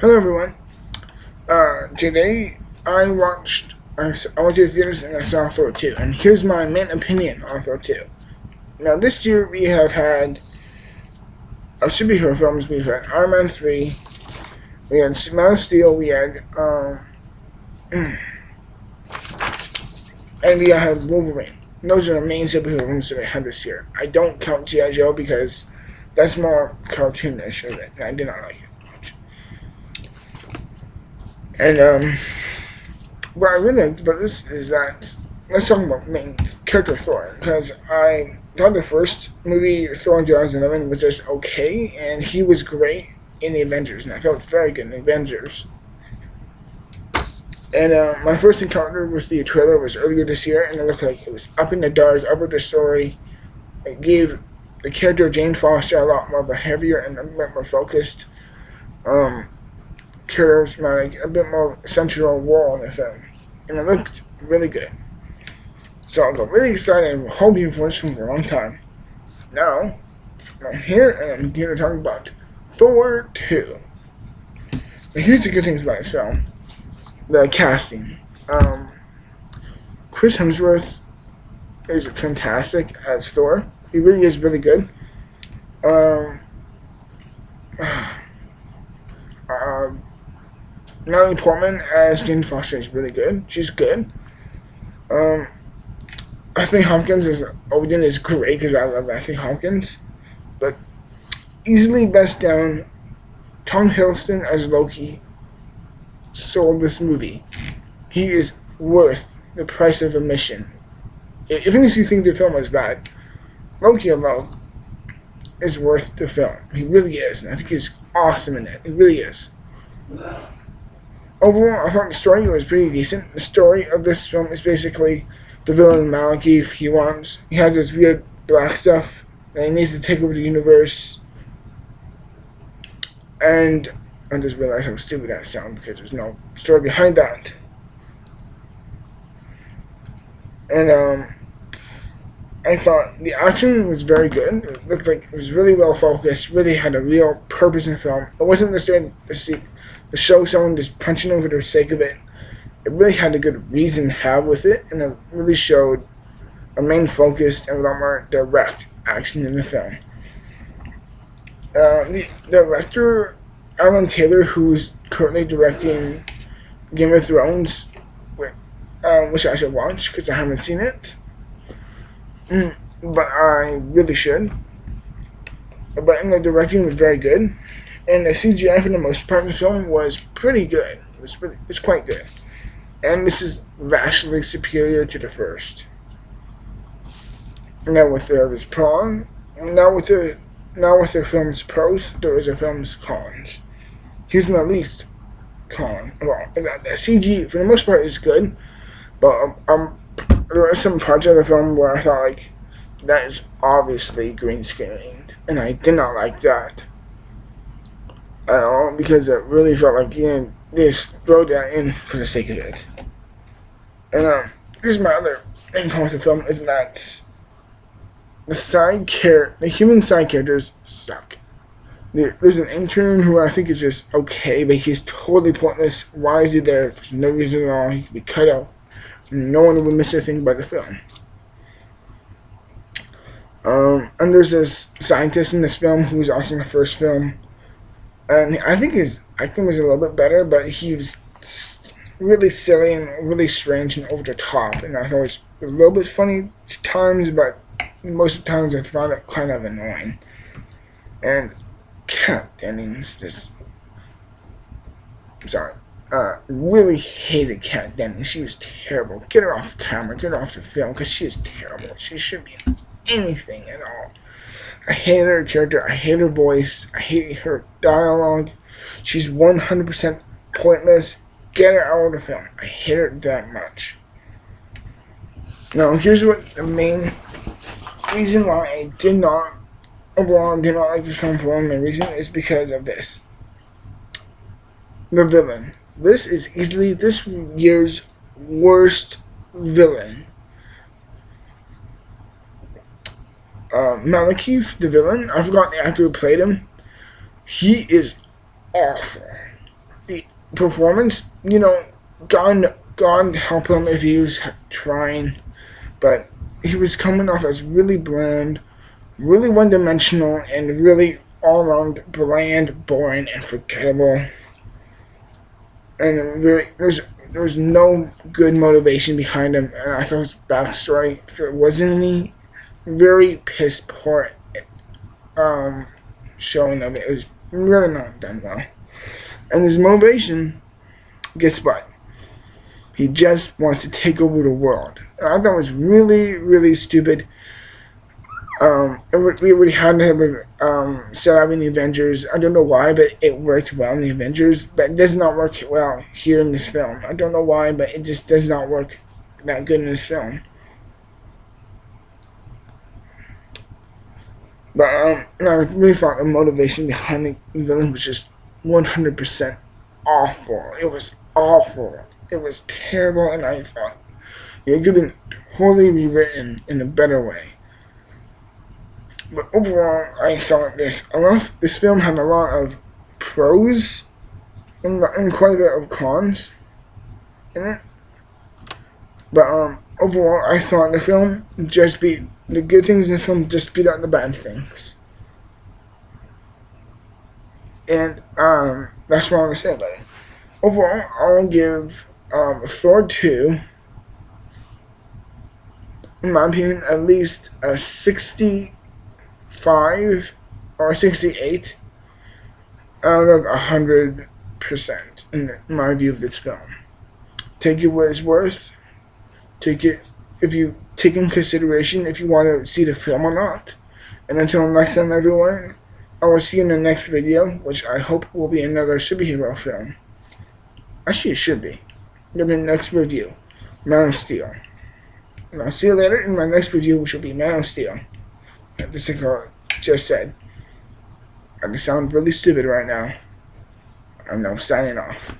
Hello everyone. Today I went to the theaters and I saw Thor 2, and here's my main opinion on Thor 2. Now this year we have had superhero films. We've had Iron Man 3, we had Man of Steel, we had and we had Wolverine. Those are the main superhero films that we had this year. I don't count G.I. Joe because that's more cartoonish of it, and I did not like it much. And what I really liked about this is that let's talk about main character Thor, because I thought the first movie Thor in 2011 was just okay, and he was great in the Avengers, and I felt very good in the Avengers. And my first encounter with the trailer was earlier this year, and it looked like it was up in the dark, up with the story. It gave the character of Jane Foster a lot more of a heavier and a bit more focused, charismatic, a bit more central role in the film. And it looked really good. So I got really excited and hoping for this film for a long time. Now, I'm here and I'm here to talk about Thor 2. Now here's the good things about this film. The casting. Chris Hemsworth is fantastic as Thor. He really is really good. Natalie Portman as Jane Foster is really good. She's good. Anthony Hopkins as Odin is great because I love Anthony Hopkins. But easily best down, Tom Hiddleston as Loki sold this movie. He is worth the price of admission. Even if you think the film is bad, Loki alone is worth the film. He really is, and I think he's awesome in it. He really is. Overall, I thought the story was pretty decent. The story of this film is basically the villain Malekith. He has this weird black stuff that he needs to take over the universe. And I just realized how stupid that sounds because there's no story behind that. And I thought the action was very good. It looked like it was really well focused, really had a real purpose in the film. It wasn't just to show someone just punching over the sake of it. It really had a good reason to have with it, and it really showed a main focus and a lot more direct action in the film. The director, Alan Taylor, who's currently directing Game of Thrones, which I should watch because I haven't seen it. But I really should. But the directing was very good, and the CGI for the most part in the film was pretty good. It was quite good, and this is vastly superior to the first. Now with the film's pros, there is a film's cons. Here's my least con. Well, the CG for the most part is good, but there are some parts of the film where I thought, like, that is obviously green screened, and I did not like that at all because it really felt like they just throw that in for the sake of it. And here's my other main point of the film is that the human side characters suck. There's an intern who I think is just okay, but he's totally pointless. Why is he there? There's no reason at all. He could be cut off. No one will miss a thing by the film. And there's this scientist in this film who was also in the first film, and I think his acting was a little bit better, but he was really silly and really strange and over the top, and I thought it was a little bit funny at times, but most of the times I found it kind of annoying. And Kat Dennings really hated Kat Dennings. She was terrible. Get her off the camera, get her off the film, because she is terrible. She shouldn't be in anything at all. I hate her character, I hate her voice, I hate her dialogue. She's 100% pointless. Get her out of the film. I hate her that much. Now, here's what the main reason why I did not like this film for one main reason is because of this. The villain. This is easily this year's worst villain. Malekith, the villain, I forgot the actor who played him. He is awful. performance, God help him if he was trying, but he was coming off as really bland, really one-dimensional, and really all-around bland, boring, and forgettable. And there was no good motivation behind him, and I thought his backstory, there wasn't any, very piss poor showing of it. It was really not done well. And his motivation, guess what? He just wants to take over the world. And I thought it was really, really stupid. We already had to have set up in the Avengers. I don't know why, but it worked well in the Avengers. But it does not work well here in this film. I don't know why, but it just does not work that good in this film. But I really thought the motivation behind the villain was just 100% awful. It was awful. It was terrible, and I thought it could have been totally rewritten in a better way. But overall, I thought this film had a lot of pros and quite a bit of cons in it. But overall, I thought the film just beat the good things in the film just beat out the bad things. And that's what I want to say about it. Overall, I'll give Thor 2, in my opinion, at least a 65 or 68 out of 100% in my view of this film. Take it what it's worth. Take it if you take in consideration if you want to see the film or not. And until next time, everyone, I will see you in the next video, which I hope will be another superhero film. Actually, it should be. In the next review, Man of Steel. And I'll see you later in my next review, which will be Man of Steel. Just like I just said. I sound really stupid right now. I'm now signing off.